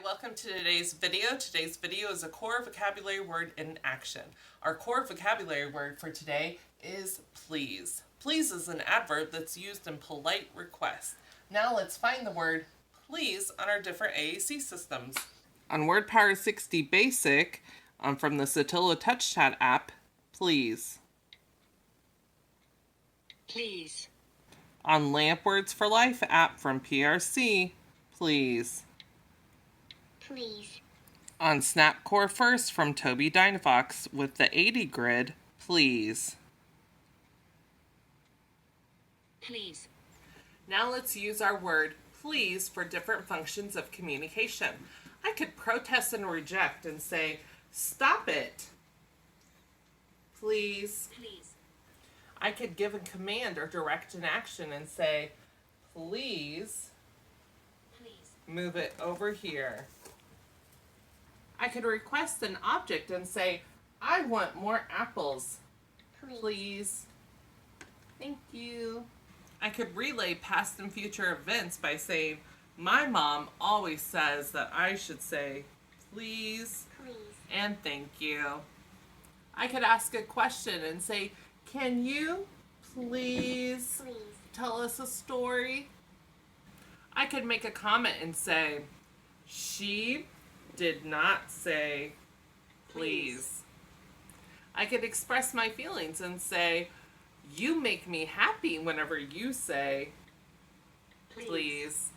Welcome to today's video. Today's video is a core vocabulary word in action. Our core vocabulary word for today is please. Please is an adverb that's used in polite requests. Now let's find the word please on our different AAC systems. On Word Power 60 Basic, from the Satilla Touch Chat app, please. Please. On Lamp Words for Life app from PRC, please. Please. On Snap Core First from Toby Dynavox with the 80 grid, please. Please. Now let's use our word please for different functions of communication. I could protest and reject and say, stop it. Please. Please. I could give a command or direct an action and say, please move it over here. I could request an object and say, I want more apples. Please. Thank you. I could relay past and future events by saying, my mom always says that I should say, please and thank you. I could ask a question and say, can you please tell us a story? I could make a comment and say, she did not say please. I could express my feelings and say, you make me happy whenever you say please.